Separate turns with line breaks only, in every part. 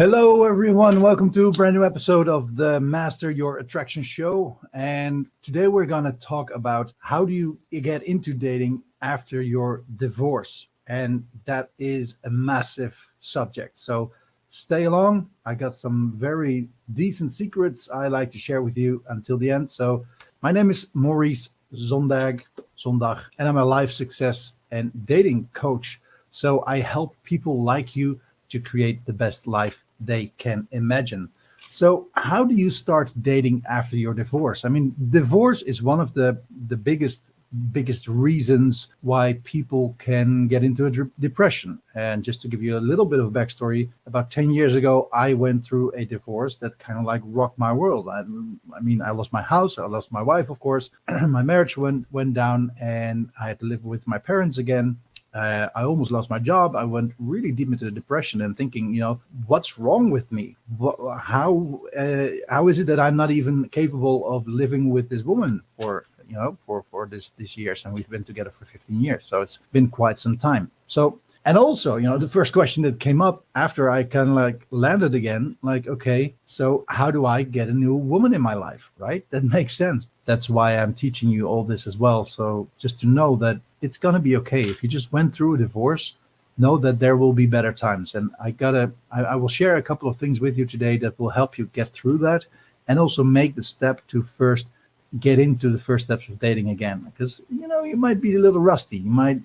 Hello, everyone. Welcome to a brand new episode of the Master Your Attraction Show. And today we're going to talk about how do you get into dating after your divorce. And that is a massive subject. So stay along. I got some very decent secrets I like to share with you until the end. So my name is Maurice Zondag, and I'm a life success and dating coach. So I help people like you to create the best life they can imagine. So, how do you start dating after your divorce? I mean, divorce is one of the biggest reasons why people can get into a depression. And just to give you a little bit of backstory, about 10 years ago, I went through a divorce that kind of like rocked my world. I mean, I lost my house, I lost my wife, of course. My marriage went down, and I had to live with my parents again. I almost lost my job. I went really deep into the depression and thinking, what's wrong with me? How is it that I'm not even capable of living with this woman for this years? And we've been together for 15 years, so it's been quite some time. So, and also, the first question that came up after I kind of like landed again, like, okay, so how do I get a new woman in my life, right? That makes sense. That's why I'm teaching you all this as well. So just to know that it's going to be okay. If you just went through a divorce, know that there will be better times. And I will share a couple of things with you today that will help you get through that and also make the step to first get into the first steps of dating again. Because, you might be a little rusty. You might,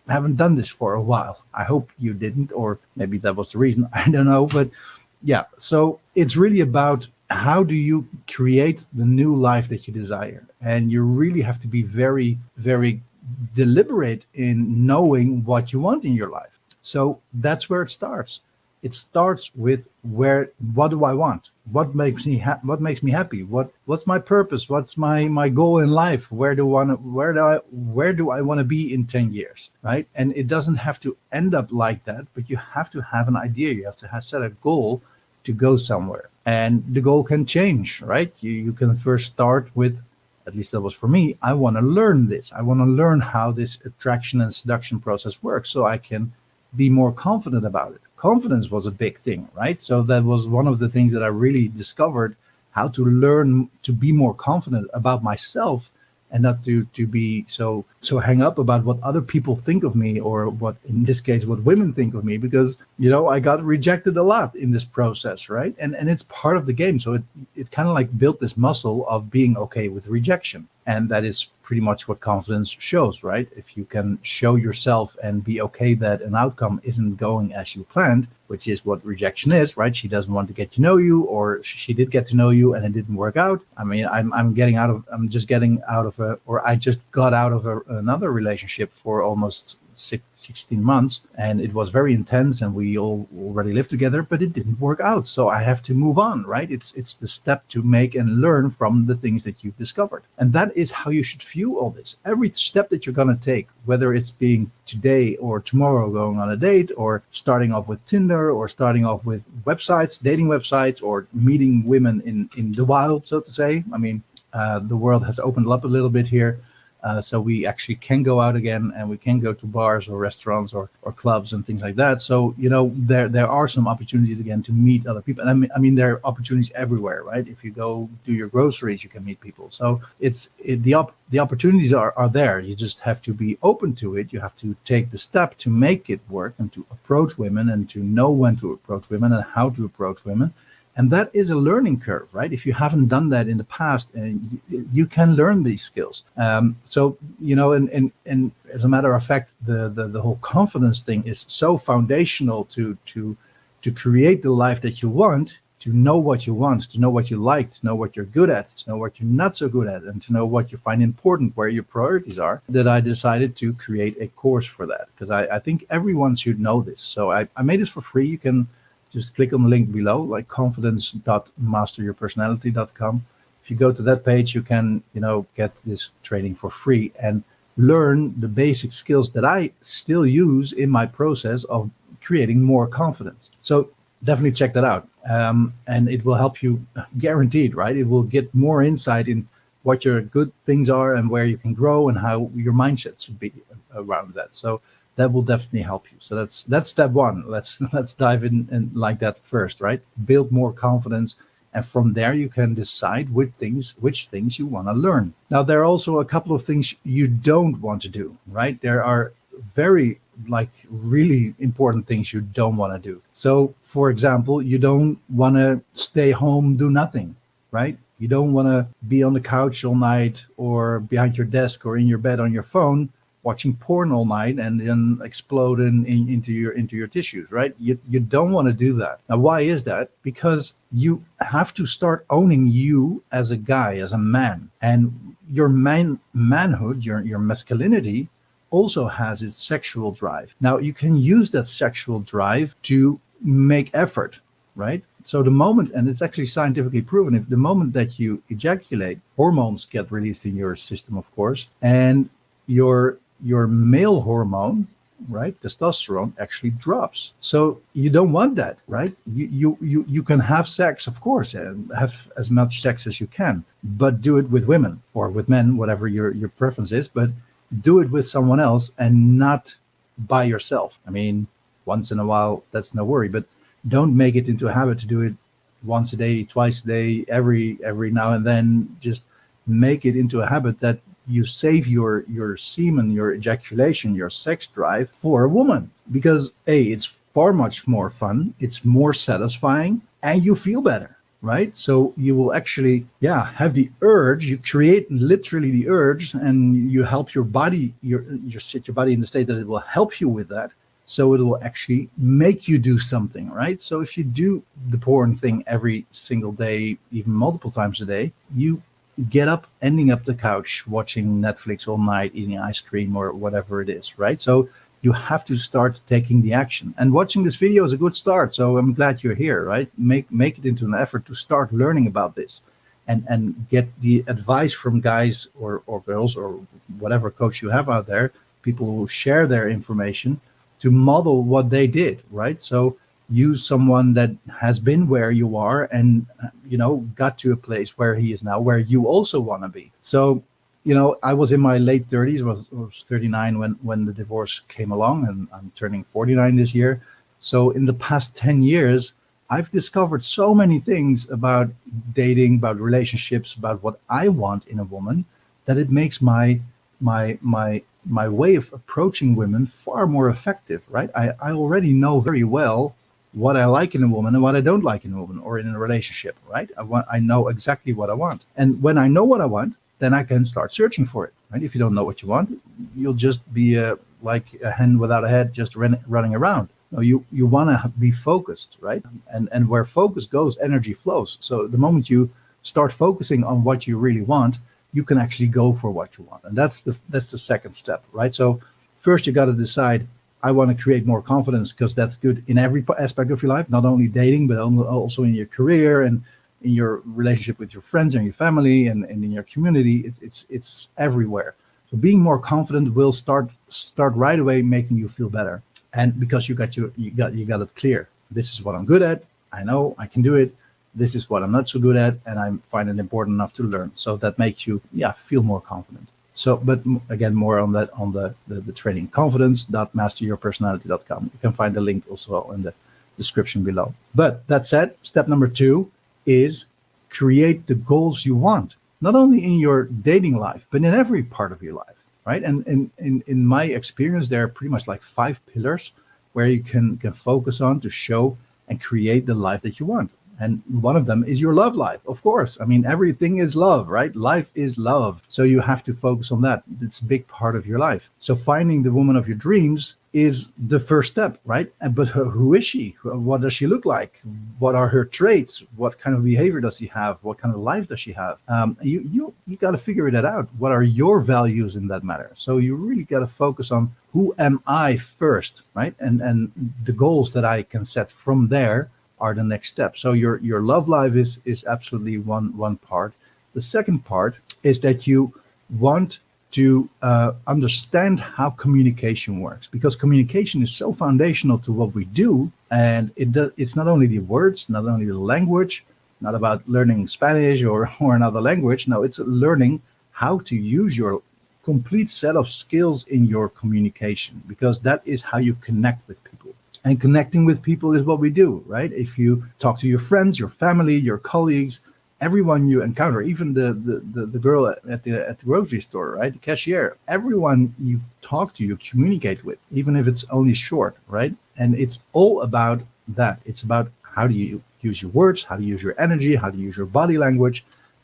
haven't done this for a while. I hope you didn't, or maybe that was the reason. I don't know. But yeah, so it's really about how do you create the new life that you desire? And you really have to be very, very deliberate in knowing what you want in your life. So that's where it starts. It starts with what do I want? What makes me happy? What's my purpose? What's my goal in life? Where do I want to be in 10 years? Right? And it doesn't have to end up like that, but you have to have an idea. You have to set a goal to go somewhere. And the goal can change, right? You can first start with, at least that was for me, I want to learn this. I want to learn how this attraction and seduction process works so I can be more confident about it. Confidence was a big thing, right? So that was one of the things that I really discovered, how to learn to be more confident about myself and not to be so hang up about what other people think of me, or what, in this case, what women think of me, because I got rejected a lot in this process, right? And it's part of the game. So it kind of like built this muscle of being okay with rejection. And that is pretty much what confidence shows, right? If you can show yourself and be okay that an outcome isn't going as you planned, which is what rejection is, right? She doesn't want to get to know you, or she did get to know you and it didn't work out. I mean, I just got out of another relationship for almost 16 months, and it was very intense, and we all already lived together, but it didn't work out. So I have to move on, right? It's the step to make and learn from the things that you've discovered. And that is how you should view all this. Every step that you're going to take, whether it's being today or tomorrow going on a date, or starting off with Tinder, or starting off with dating websites, or meeting women in the wild, so to say. I mean, the world has opened up a little bit here. So we actually can go out again, and we can go to bars or restaurants or clubs and things like that. So, there are some opportunities again to meet other people. And I mean, there are opportunities everywhere, right? If you go do your groceries, you can meet people. So the opportunities are there. You just have to be open to it. You have to take the step to make it work, and to approach women, and to know when to approach women and how to approach women. And that is a learning curve, right? If you haven't done that in the past, you can learn these skills. And as a matter of fact, the whole confidence thing is so foundational to create the life that you want, to know what you want, to know what you like, to know what you're good at, to know what you're not so good at, and to know what you find important, where your priorities are, that I decided to create a course for that. Because I think everyone should know this. So I made it for free. You can just click on the link below, like confidence.masteryourpersonality.com. If you go to that page, you can, get this training for free and learn the basic skills that I still use in my process of creating more confidence. So definitely check that out. And it will help you, guaranteed, right? It will get more insight in what your good things are and where you can grow and how your mindset should be around that. So that will definitely help you. So that's step one. Let's dive in like that first, right? Build more confidence, and from there you can decide which things you want to learn. Now there are also a couple of things you don't want to do, right? There are very like really important things you don't want to do. So for example, you don't want to stay home, do nothing, right? You don't want to be on the couch all night or behind your desk or in your bed on your phone watching porn all night and then explode into your tissues, right? You don't want to do that. Now, why is that? Because you have to start owning you as a guy, as a man, and your manhood, your masculinity also has its sexual drive. Now, you can use that sexual drive to make effort, right? So the moment, and it's actually scientifically proven, if the moment that you ejaculate, hormones get released in your system, of course, and your male hormone, right, testosterone, actually drops. So you don't want that, right? You can have sex, of course, and have as much sex as you can, but do it with women or with men, whatever your preference is. But do it with someone else and not by yourself. I mean, once in a while, that's no worry, but don't make it into a habit to do it once a day, twice a day, every now and then. Just make it into a habit that you save your semen, your ejaculation, your sex drive for a woman, because it's far much more fun, it's more satisfying, and you feel better, right? So you will actually have the urge. You create literally the urge, and you help your body, you set your body in the state that it will help you with that. So it will actually make you do something, right? So if you do the porn thing every single day, even multiple times a day, you get up, ending up the couch, watching Netflix all night, eating ice cream or whatever it is, right? So you have to start taking the action. And watching this video is a good start. So I'm glad you're here, right? Make it into an effort to start learning about this and get the advice from guys or girls or whatever coach you have out there, people who share their information to model what they did, right? So use someone that has been where you are and got to a place where he is now, where you also want to be. So I was in my late 30s, was 39 when the divorce came along, and I'm turning 49 this year. So in the past 10 years, I've discovered so many things about dating, about relationships, about what I want in a woman, that it makes my way of approaching women far more effective, right? I already know very well what I like in a woman and what I don't like in a woman or in a relationship, right? I know exactly what I want. And when I know what I want, then I can start searching for it, right? If you don't know what you want, you'll just be like a hen without a head, just running around. No, you want to be focused, right? And where focus goes, energy flows. So the moment you start focusing on what you really want, you can actually go for what you want. And that's the second step, right? So first you got to decide, I want to create more confidence, because that's good in every aspect of your life, not only dating, but also in your career and in your relationship with your friends and your family and in your community. It's everywhere. So being more confident will start right away making you feel better. And because you got it clear. This is what I'm good at. I know I can do it. This is what I'm not so good at, and I find it important enough to learn. So that makes you feel more confident. So, but again, more on that on the training, confidence.masteryourpersonality.com. You can find the link also in the description below. But that said, step number 2 is create the goals you want, not only in your dating life, but in every part of your life, right? And in my experience, there are pretty much like 5 pillars where you can focus on to show and create the life that you want. And one of them is your love life, of course. I mean, everything is love, right? Life is love. So you have to focus on that. It's a big part of your life. So finding the woman of your dreams is the first step, right? But who is she? What does she look like? What are her traits? What kind of behavior does she have? What kind of life does she have? You got to figure that out. What are your values in that matter? So you really got to focus on, who am I first, right? And the goals that I can set from there are the next step. So your love life is absolutely one part. The second part is that you want to understand how communication works, because communication is so foundational to what we do. And it's not only the words, not only the language, not about learning Spanish or another language. No, it's learning how to use your complete set of skills in your communication, because that is how you connect with people. And connecting with people is what we do, right? If you talk to your friends, your family, your colleagues, everyone you encounter, even the girl at the grocery store, right? The cashier, everyone you talk to, you communicate with, even if it's only short, right? And it's all about that. It's about how do you use your words, how do you use your energy, how do you use your body language,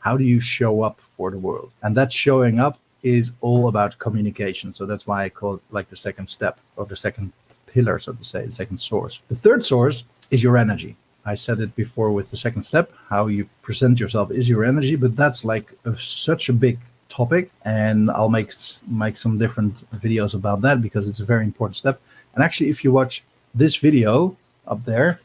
how do you show up for the world? And that showing up is all about communication. So that's why I call it like the second step, or the second pillar, so to say, the second source. The third source is your energy. I said it before with the second step, how you present yourself is your energy, but that's like such a big topic, and I'll make some different videos about that, because it's a very important step. And actually, if you watch this video up there,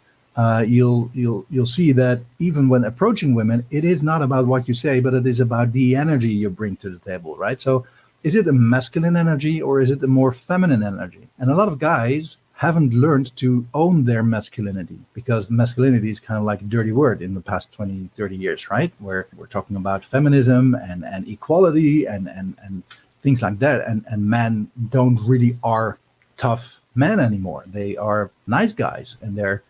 you'll see that even when approaching women, it is not about what you say, but it is about the energy you bring to the table, right? So is it a masculine energy, or is it a more feminine energy? And a lot of guys haven't learned to own their masculinity, because masculinity is kind of like a dirty word in the past 20, 30 years, right? Where we're talking about feminism and equality and things like that. And men don't really are tough men anymore. They are nice guys, and they're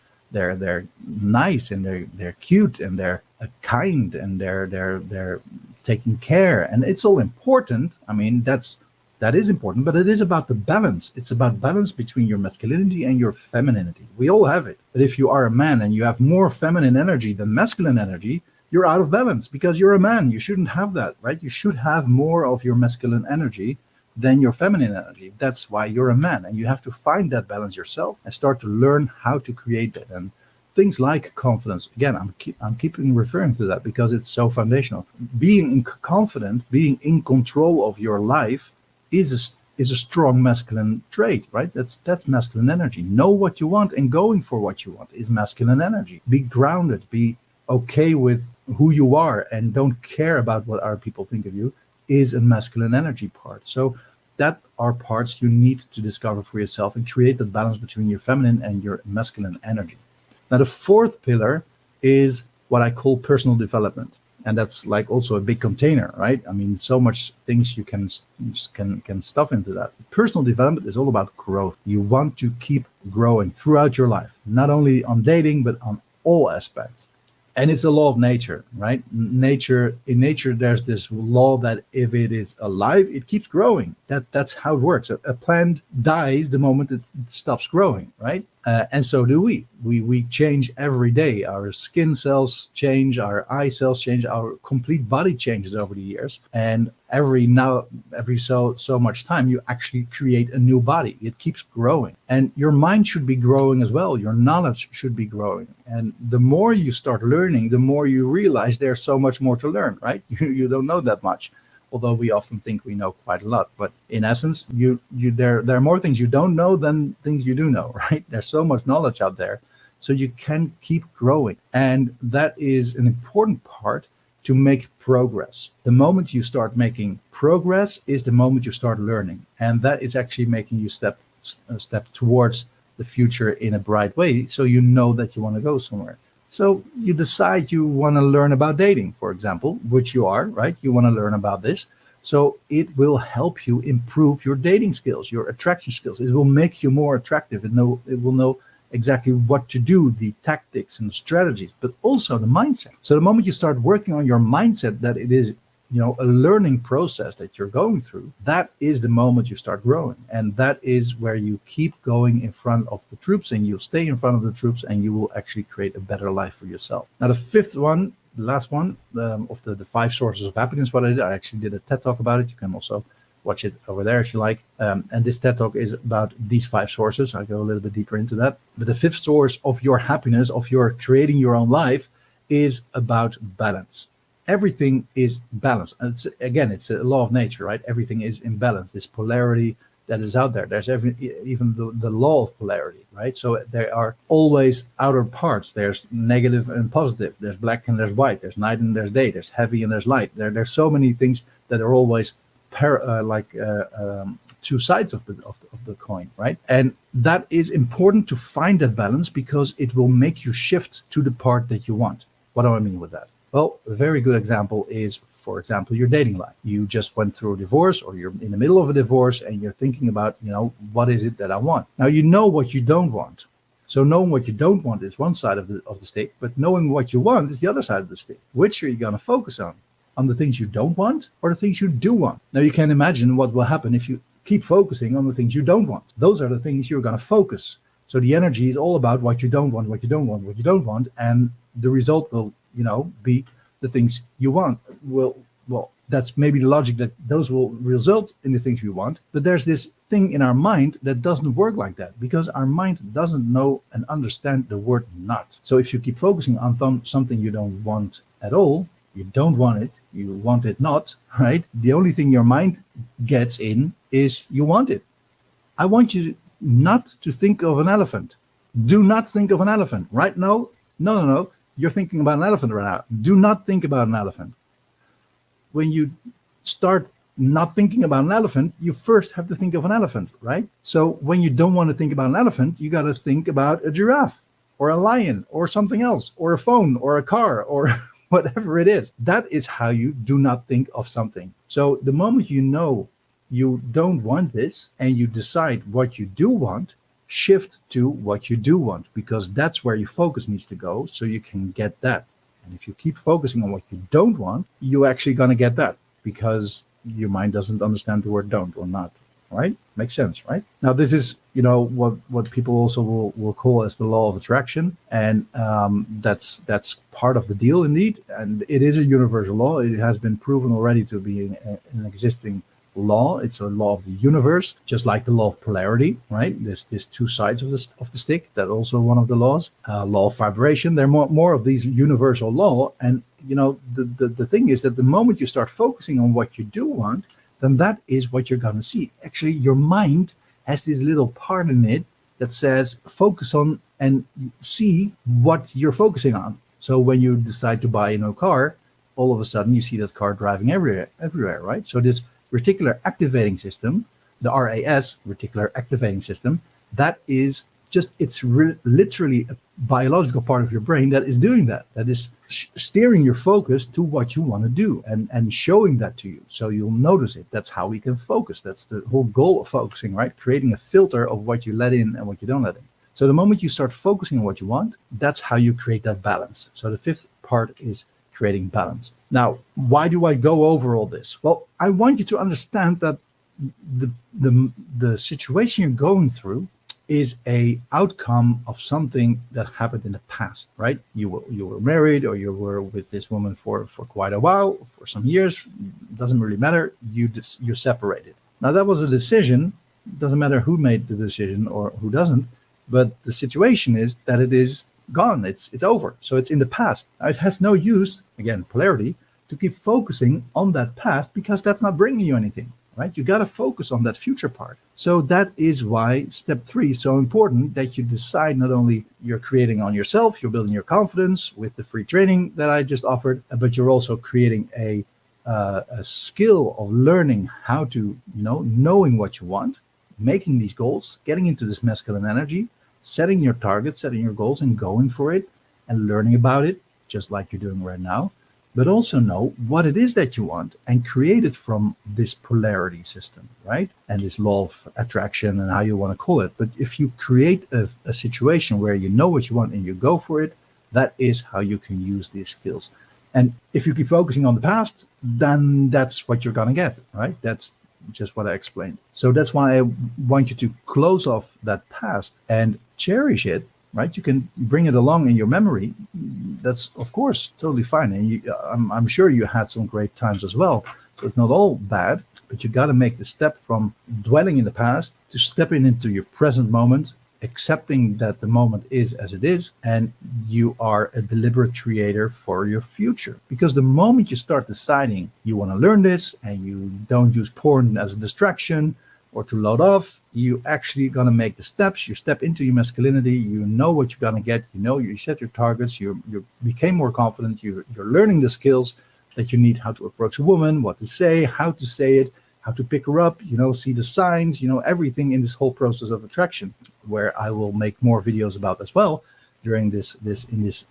nice, and they're cute, and they're kind, and they're taking care, and it's all important. I mean, that is important, but it is about the balance. It's about balance between your masculinity and your femininity. We all have it. But if you are a man and you have more feminine energy than masculine energy, you're out of balance, because you're a man. You shouldn't have that, right? You should have more of your masculine energy than your feminine energy. That's why you're a man, and you have to find that balance yourself and start to learn how to create that. And things like confidence, again, I'm keeping referring to that because it's so foundational. Being confident, being in control of your life is a strong masculine trait, right? That's masculine energy. Know what you want, and going for what you want is masculine energy. Be grounded, be okay with who you are, and don't care about what other people think of you is a masculine energy part. So that are parts you need to discover for yourself and create that balance between your feminine and your masculine energy. Now, the fourth pillar is what I call personal development. And that's like also a big container, right? I mean, so much things you can stuff into that. Personal development is all about growth. You want to keep growing throughout your life, not only on dating, but on all aspects. And it's a law of nature, right? In nature, there's this law that if it is alive, it keeps growing. That's how it works. A plant dies the moment it stops growing, right? And so do we. We change every day. Our skin cells change, our eye cells change, our complete body changes over the years. And every so much time, you actually create a new body. It keeps growing. And your mind should be growing as well. Your knowledge should be growing. And the more you start learning, the more you realize there's so much more to learn, right? You don't know that much. Although we often think we know quite a lot, but in essence, there are more things you don't know than things you do know, right? There's so much knowledge out there, so you can keep growing, and that is an important part to make progress. The moment you start making progress is the moment you start learning, and that is actually making you step towards the future in a bright way, so you know that you want to go somewhere. So you decide you want to learn about dating, for example, which you are, right? You want to learn about this. So it will help you improve your dating skills, your attraction skills. It will make you more attractive. It will know exactly what to do, the tactics and the strategies, but also the mindset. So the moment you start working on your mindset, that it is, a learning process that you're going through, that is the moment you start growing. And that is where you keep going in front of the troops, and you'll stay in front of the troops, and you will actually create a better life for yourself. Now, the fifth one, the last one of the 5 sources of happiness, what I actually did a TED Talk about it. You can also watch it over there if you like. And this TED Talk is about these 5 sources. I'll go a little bit deeper into that. But the 5th source of your happiness, of your creating your own life, is about balance. Everything is balanced. And it's a law of nature, right? Everything is in balance. This polarity that is out there. There's even the law of polarity, right? So there are always outer parts. There's negative and positive. There's black and there's white. There's night and there's day. There's heavy and there's light. There's so many things that are always two sides of the coin, right? And that is important to find that balance, because it will make you shift to the part that you want. What do I mean with that? Well, a very good example is, for example, your dating life. You just went through a divorce, or you're in the middle of a divorce, and you're thinking about, what is it that I want? Now, you know what you don't want. So knowing what you don't want is one side of the stick, but knowing what you want is the other side of the stick. Which are you going to focus on? On the things you don't want or the things you do want? Now, you can imagine what will happen if you keep focusing on the things you don't want. Those are the things you're going to focus. So the energy is all about what you don't want, what you don't want, what you don't want, and the result will, be the things you want. Well, that's maybe the logic that those will result in the things we want. But there's this thing in our mind that doesn't work like that, because our mind doesn't know and understand the word not. So if you keep focusing on something you don't want at all, you don't want it, you want it not, right? The only thing your mind gets in is you want it. I want you not to think of an elephant. Do not think of an elephant, right? No. You're thinking about an elephant right now. Do not think about an elephant. When you start not thinking about an elephant, you first have to think of an elephant, right? So when you don't want to think about an elephant, you got to think about a giraffe or a lion or something else, or a phone or a car or whatever it is. That is how you do not think of something. So the moment you know you don't want this and you decide what you do want, shift to what you do want, because that's where your focus needs to go, so you can get that. And if you keep focusing on what you don't want, you're actually going to get that, because your mind doesn't understand the word don't or not, right? Makes sense, right? Now, this is, what people also will call as the law of attraction. And that's part of the deal, indeed. And it is a universal law. It has been proven already to be an existing law. It's a law of the universe, just like the law of polarity, right? There's two sides of the stick. That's also one of the laws. Law of vibration. There are more of these universal law. And the thing is that the moment you start focusing on what you do want, then that is what you're going to see. Actually, your mind has this little part in it that says focus on and see what you're focusing on. So when you decide to buy a new car, all of a sudden you see that car driving everywhere, right? So this reticular activating system, the RAS, reticular activating system, that is just, it's literally a biological part of your brain that is doing that. That is steering your focus to what you want to do and showing that to you. So you'll notice it. That's how we can focus. That's the whole goal of focusing, right? Creating a filter of what you let in and what you don't let in. So the moment you start focusing on what you want, that's how you create that balance. So the fifth part is creating balance. Now, why do I go over all this? Well, I want you to understand that the situation you're going through is a outcome of something that happened in the past, right? You were married, or you were with this woman for quite a while, for some years. Doesn't really matter. You're separated. Now, that was a decision. Doesn't matter who made the decision or who doesn't, but the situation is that it is gone. It's over. So it's in the past. Now, it has no use, again, polarity, to keep focusing on that past, because that's not bringing you anything, right? You got to focus on that future part. So that is why step 3 is so important, that you decide not only you're creating on yourself, you're building your confidence with the free training that I just offered, but you're also creating a skill of learning how to, knowing what you want, making these goals, getting into this masculine energy, setting your targets, setting your goals and going for it and learning about it, just like you're doing right now. But also know what it is that you want and create it from this polarity system, right? And this law of attraction and how you want to call it. But if you create a situation where you know what you want and you go for it, that is how you can use these skills. And if you keep focusing on the past, then that's what you're going to get, right? That's just what I explained. So that's why I want you to close off that past and cherish it. Right, you can bring it along in your memory. That's of course totally fine, and I'm sure you had some great times as well. So it's not all bad, but you got to make the step from dwelling in the past to stepping into your present moment, accepting that the moment is as it is, and you are a deliberate creator for your future. Because the moment you start deciding you want to learn this and you don't use porn as a distraction or to load off, you actually going to make the steps. You step into your masculinity. You know what you're going to get. You set your targets. You became more confident. You're learning the skills that you need, how to approach a woman, what to say, how to say it, how to pick her up, see the signs, everything in this whole process of attraction, where I will make more videos about as well. during this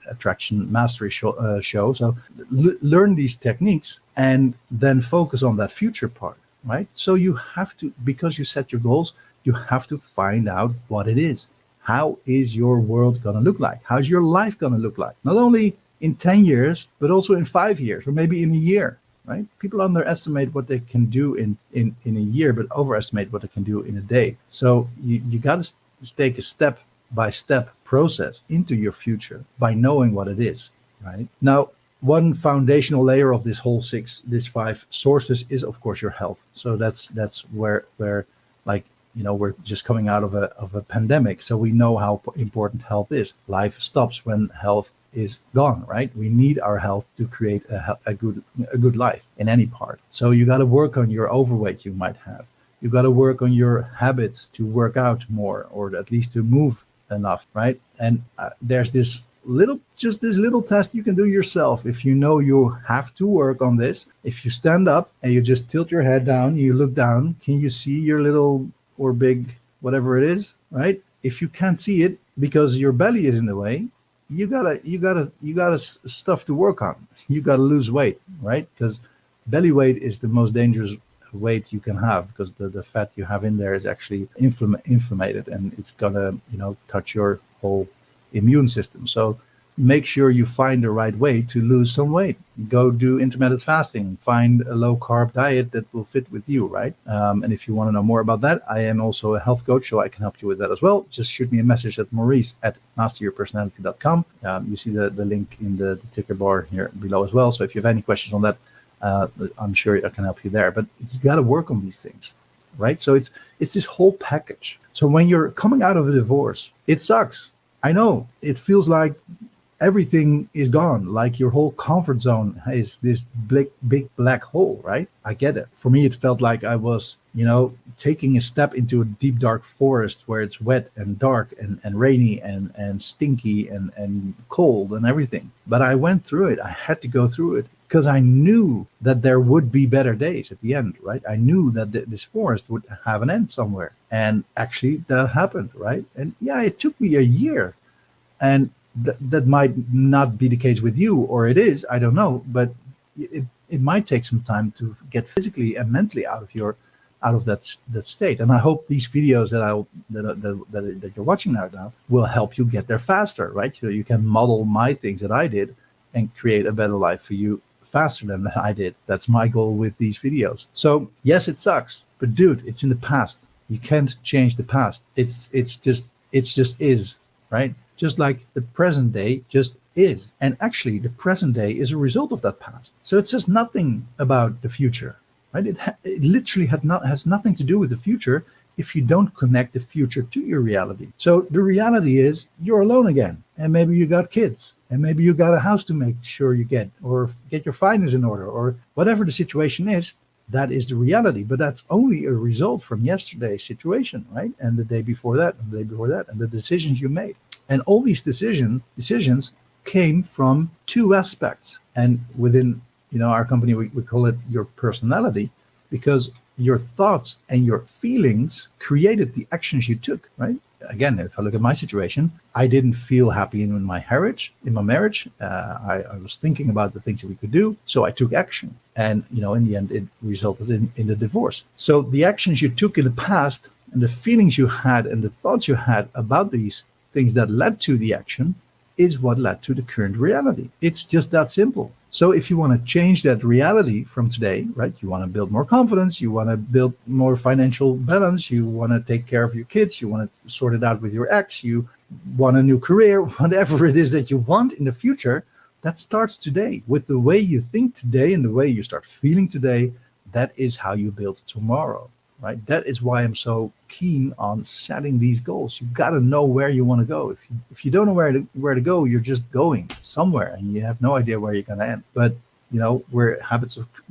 attraction mastery show. So learn these techniques and then focus on that future part, right? So you have to, because you set your goals, you have to find out what it is. How is your world going to look like? How's your life going to look like? Not only in 10 years, but also in 5 years, or maybe in a year, right? People underestimate what they can do in a year, but overestimate what they can do in a day. So you got to take a step-by-step process into your future by knowing what it is, right? Now, one foundational layer of this this 5 sources is, of course, your health. So that's where like, we're just coming out of a pandemic, so we know how important health is. Life stops when health is gone, right? We need our health to create a good life in any part. So you got to work on your overweight you might have. You got to work on your habits to work out more, or at least to move enough, right? And there's this little test you can do yourself. If you know you have to work on this, if you stand up and you just tilt your head down, you look down, can you see your little or big, whatever it is, right? If you can't see it because your belly is in the way, you gotta stuff to work on. You gotta lose weight, right? Because belly weight is the most dangerous weight you can have, because the fat you have in there is actually inflamed, and it's gonna touch your whole immune system. So make sure you find the right way to lose some weight. Go do intermittent fasting, find a low carb diet that will fit with you, right? And if you want to know more about that, I am also a health coach, so I can help you with that as well. Just shoot me a message at maurice@masteryourpersonality.com. You see the link in the ticker bar here below as well. So if you have any questions on that, I'm sure I can help you there. But you got to work on these things, right? So it's this whole package. So when you're coming out of a divorce, it sucks. I know it feels like everything is gone, like your whole comfort zone is this big black hole, right? I get it. For me, it felt like I was, taking a step into a deep, dark forest where it's wet and dark and rainy and stinky and cold and everything. But I went through it. I had to go through it because I knew that there would be better days at the end, right? I knew that this forest would have an end somewhere. And actually that happened, right? And yeah, it took me a year. And that might not be the case with you, or it is, I don't know, but it might take some time to get physically and mentally out of that state. And I hope these videos that you're watching now will help you get there faster, right? So you can model my things that I did and create a better life for you faster than I did. That's my goal with these videos. So yes, it sucks, but dude, it's in the past. You can't change the past. It's just is, right? Just like the present day just is. And actually, the present day is a result of that past. So it says nothing about the future, right? It literally has nothing to do with the future if you don't connect the future to your reality. So the reality is you're alone again. And maybe you got kids. And maybe you got a house to make sure you get, or get your finances in order, or whatever the situation is. That is the reality, but that's only a result from yesterday's situation, right? And the day before that, and the day before that, and the decisions you made. And all these decisions came from 2 aspects. And within our company, we call it your personality, because your thoughts and your feelings created the actions you took, right? Again, if I look at my situation, I didn't feel happy in my marriage. I was thinking about the things that we could do, so I took action. And, in the end, it resulted in the divorce. So the actions you took in the past and the feelings you had and the thoughts you had about these things that led to the action is what led to the current reality. It's just that simple. So if you want to change that reality from today, right, you want to build more confidence, you want to build more financial balance, you want to take care of your kids, you want to sort it out with your ex, you want a new career, whatever it is that you want in the future, that starts today. With the way you think today and the way you start feeling today, that is how you build tomorrow, right? That is why I'm so keen on setting these goals. You've got to know where you want to go. If you don't know where to go, you're just going somewhere and you have no idea where you're going to end. But we're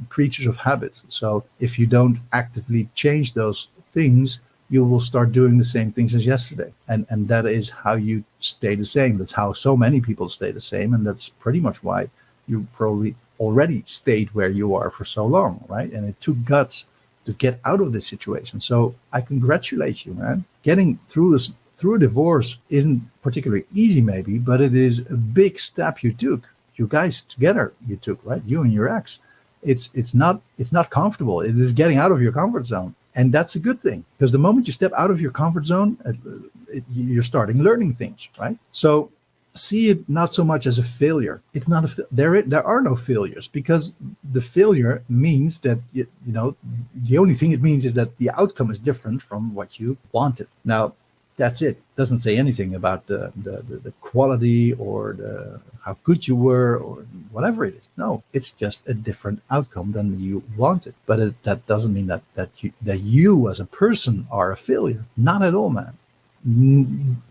creatures of habits. So if you don't actively change those things, you will start doing the same things as yesterday. And that is how you stay the same. That's how so many people stay the same. And that's pretty much why you probably already stayed where you are for so long, right? And it took guts to get out of this situation. So I congratulate you, man. Getting through through divorce isn't particularly easy, maybe, but it is a big step you took. You guys together, you took, right? You and your ex. It's not comfortable. It is getting out of your comfort zone, and that's a good thing, because the moment you step out of your comfort zone, you're starting learning things, right? So see it not so much as a failure. It's not there are no failures, because the failure means that the only thing it means is that the outcome is different from what you wanted. Now that's it. Doesn't say anything about the quality or how good you were or whatever it is. No, it's just a different outcome than you wanted. But that doesn't mean that you as a person are a failure. Not at all, man.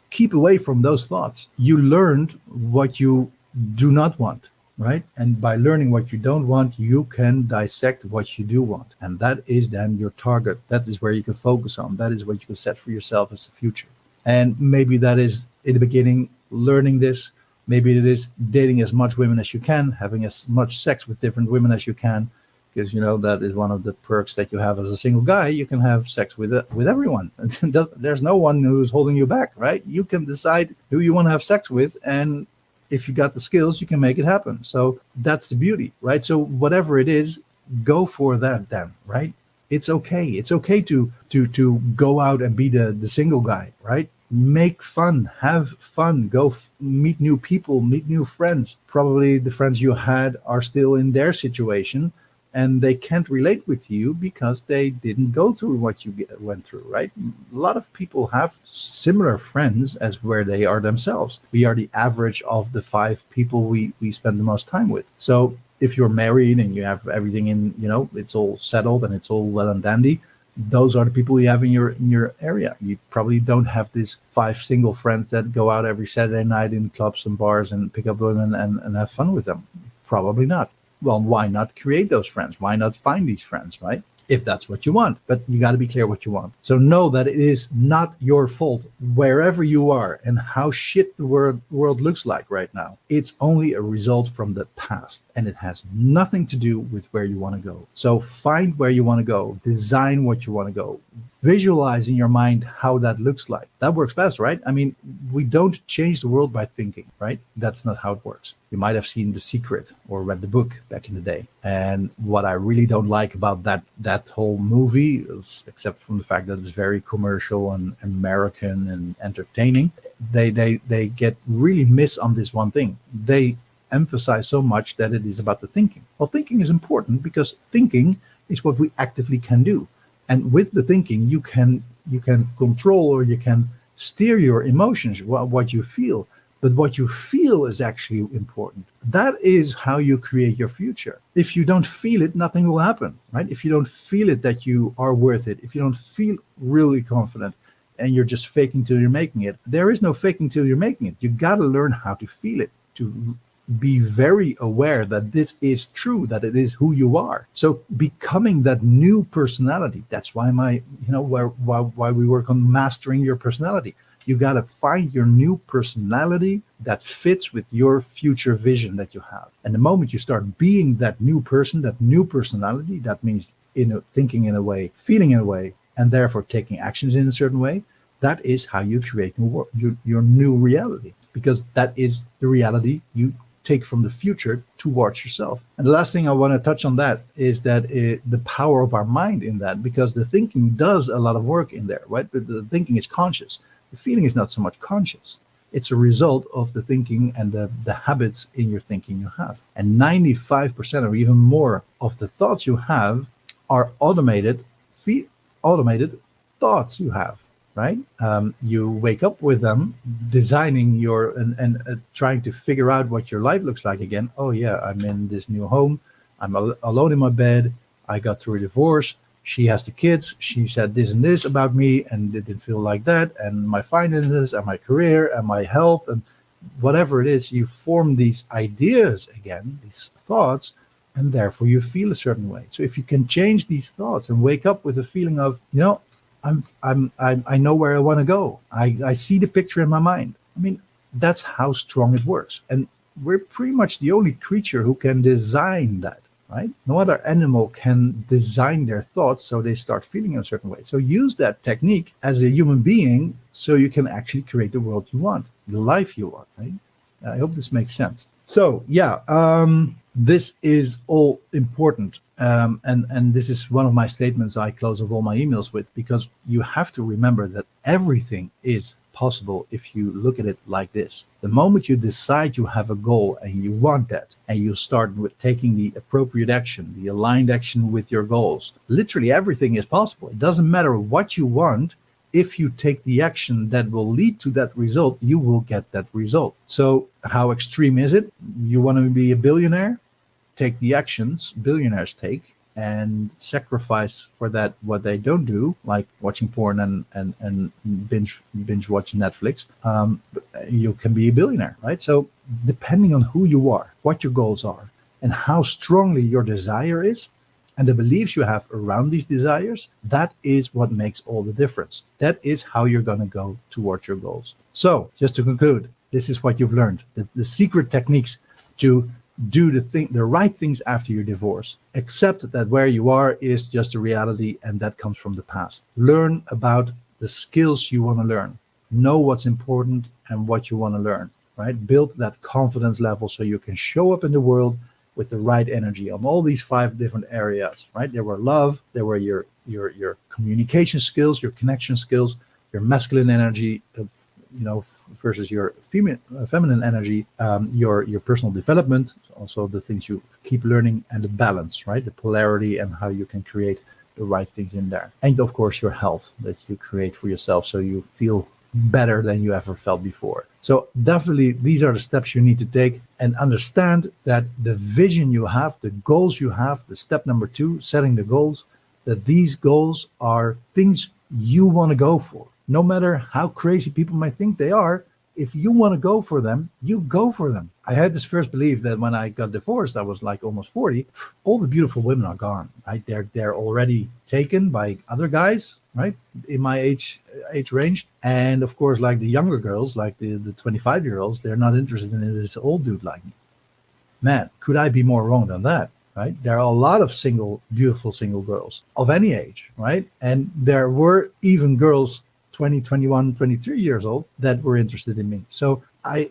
Keep away from those thoughts. You learned what you do not want, right? And by learning what you don't want, you can dissect what you do want. And that is then your target. That is where you can focus on. That is what you can set for yourself as the future. And maybe that is in the beginning learning this. Maybe it is dating as much women as you can, having as much sex with different women as you can, because that is one of the perks that you have as a single guy. You can have sex with everyone. There's no one who's holding you back, right? You can decide who you want to have sex with, and if you got the skills, you can make it happen. So that's the beauty, right? So whatever it is, go for that then, right? It's okay. It's okay to go out and be the single guy, right? Make fun, have fun, go meet new people, meet new friends. Probably the friends you had are still in their situation, and they can't relate with you because they didn't go through what you went through, right? A lot of people have similar friends as where they are themselves. We are the average of the 5 people we spend the most time with. So if you're married and you have everything in, it's all settled and it's all well and dandy, those are the people you have in your area. You probably don't have these 5 single friends that go out every Saturday night in clubs and bars and pick up women and have fun with them. Probably not. Well, why not create those friends? Why not find these friends, right? If that's what you want. But you got to be clear what you want. So know that it is not your fault wherever you are and how shit the world looks like right now. It's only a result from the past, and it has nothing to do with where you want to go. So find where you want to go, design what you want to go, visualize in your mind how that looks like. That works best, right? I mean, we don't change the world by thinking, right? That's not how it works. You might have seen The Secret or read the book back in the day. And what I really don't like about that whole movie is, except from the fact that it's very commercial and American and entertaining, they get really miss on this one thing. They emphasize so much that it is about the thinking. Well, thinking is important because thinking is what we actively can do. And with the thinking, you can control or you can steer your emotions, what you feel. But what you feel is actually important. That is how you create your future. If you don't feel it, nothing will happen, right? If you don't feel it that you are worth it, if you don't feel really confident and you're just faking till you're making it, there is no faking till you're making it. You got to learn how to feel it, to be very aware that this is true, that it is who you are. So becoming that new personality, that's why why we work on mastering your personality. You got to find your new personality that fits with your future vision that you have. And the moment you start being that new person, that new personality, that means thinking in a way, feeling in a way, and therefore taking actions in a certain way, that is how you create your new reality, because that is the reality you take from the future towards yourself. And the last thing I want to touch on that is that the power of our mind in that, because the thinking does a lot of work in there, right? But the thinking is conscious. The feeling is not so much conscious. It's a result of the thinking and the habits in your thinking you have. And 95% or even more of the thoughts you have are automated thoughts you have. Right? You wake up with them, designing your and trying to figure out what your life looks like again. Oh yeah, I'm in this new home. I'm alone in my bed. I got through a divorce. She has the kids. She said this and this about me, and it didn't feel like that. And my finances, and my career, and my health, and whatever it is, you form these ideas again, these thoughts, and therefore you feel a certain way. So if you can change these thoughts and wake up with a feeling of, I know where I want to go. I see the picture in my mind. I mean, that's how strong it works. And we're pretty much the only creature who can design that. right? No other animal can design their thoughts so they start feeling in a certain way. So use that technique as a human being so you can actually create the world you want, the life you want, right? I hope this makes sense. So yeah, this is all important. And this is one of my statements I close off all my emails with, because you have to remember that everything is possible if you look at it like this. The moment you decide you have a goal and you want that, and you start with taking the appropriate action, the aligned action with your goals, literally everything is possible. It doesn't matter what you want. If you take the action that will lead to that result, you will get that result. So how extreme is it? You want to be a billionaire? Take the actions billionaires take and sacrifice for that what they don't do, like watching porn and binge watching Netflix. You can be a billionaire, right? So depending on who you are, what your goals are, and how strongly your desire is, and the beliefs you have around these desires, that is what makes all the difference. That is how you're going to go towards your goals. So just to conclude, this is what you've learned. The secret techniques to do the right things after your divorce. Accept that where you are is just a reality, and that comes from the past. Learn about the skills you want to learn. Know what's important and what you want to learn, right? Build that confidence level so you can show up in the world with the right energy on all these 5 different areas, right? There were love, there were your communication skills, your connection skills, your masculine energy, versus your feminine energy, your personal development, also the things you keep learning, and the balance, right? The polarity and how you can create the right things in there. And of course, your health that you create for yourself so you feel better than you ever felt before. So definitely these are the steps you need to take, and understand that the vision you have, the goals you have, the step number 2, setting the goals, that these goals are things you want to go for. No matter how crazy people might think they are, if you want to go for them, you go for them. I had this first belief that when I got divorced, I was like almost 40, all the beautiful women are gone, right? They're already taken by other guys, right? In my age range. And of course, like the younger girls, like the 25-year-olds, they're not interested in this old dude like me. Man, could I be more wrong than that? Right? There are a lot of beautiful single girls of any age, right? And there were even girls 20, 21, 23 years old that were interested in me. So I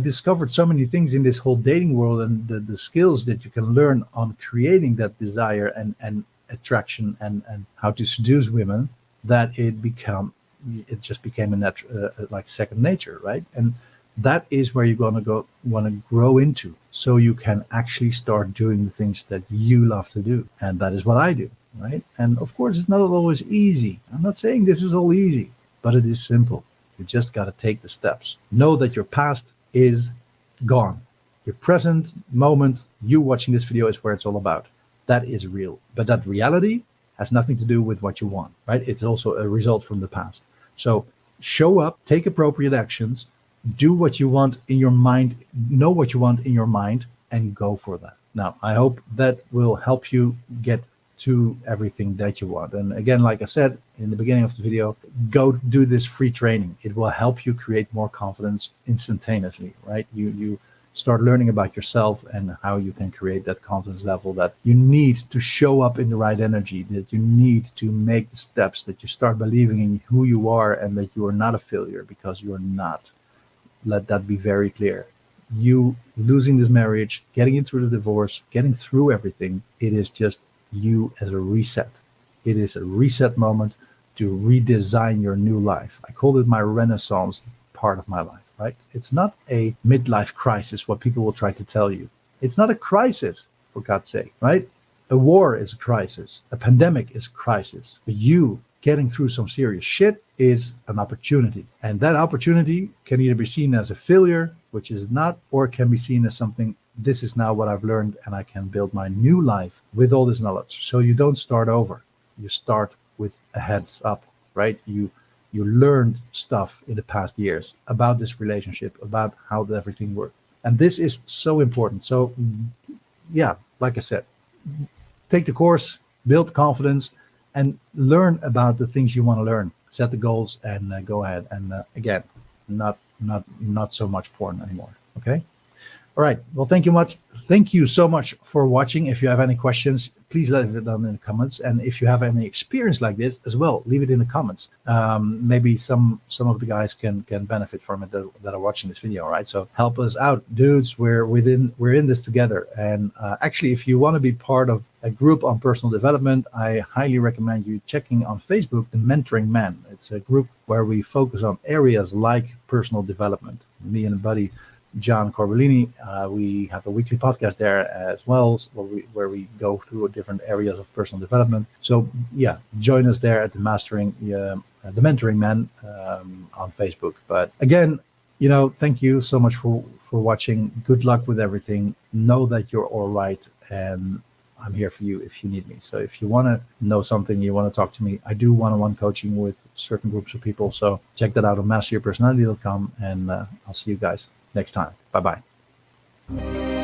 discovered so many things in this whole dating world, and the skills that you can learn on creating that desire and attraction and how to seduce women, that it just became a natural, like second nature, right? And that is where you're want to grow into, so you can actually start doing the things that you love to do. And that is what I do, right? And of course, it's not always easy. I'm not saying this is all easy, but it is simple. You just got to take the steps. Know that your past is gone. Your present moment, you watching this video, is where it's all about. That is real. But that reality has nothing to do with what you want, right? It's also a result from the past. So show up, take appropriate actions, do what you want in your mind, know what you want in your mind, and go for that. Now, I hope that will help you get to everything that you want. And again, like I said in the beginning of the video, go do this free training. It will help you create more confidence instantaneously, right? You start learning about yourself and how you can create that confidence level that you need to show up in the right energy, that you need to make the steps, that you start believing in who you are and that you are not a failure, because you are not. Let that be very clear. You losing this marriage, getting it through the divorce, getting through everything, it is just you as a reset. It is a reset moment to redesign your new life. I call it my Renaissance part of my life, right? It's not a midlife crisis, what people will try to tell you. It's not a crisis, for God's sake, right? A war is a crisis. A pandemic is a crisis. But you getting through some serious shit is an opportunity. And that opportunity can either be seen as a failure, which is not, or it can be seen as something, this is now what I've learned and I can build my new life with all this knowledge. So you don't start over. You start with a heads up, right? You learned stuff in the past years about this relationship, about how everything worked. And this is so important. So yeah, like I said, take the course, build confidence, and learn about the things you want to learn. Set the goals and go ahead. And again, not so much porn anymore. Okay. All right. Well, thank you much. Thank you so much for watching. If you have any questions, please leave it down in the comments. And if you have any experience like this as well, leave it in the comments. Maybe some of the guys can benefit from it that are watching this video. All right. So help us out, dudes. We're in this together. And actually, if you want to be part of a group on personal development, I highly recommend you checking on Facebook the Mentoring Man. It's a group where we focus on areas like personal development. Me and a buddy, John Corbellini, we have a weekly podcast there as well, where we go through different areas of personal development. So yeah, join us there at the Mentoring Man on Facebook. But again, thank you so much for watching. Good luck with everything. Know that you're all right, and I'm here for you if you need me. So if you want to know something, you want to talk to me, I do one-on-one coaching with certain groups of people. So check that out on masteryourpersonality.com, and I'll see you guys next time. Bye-bye.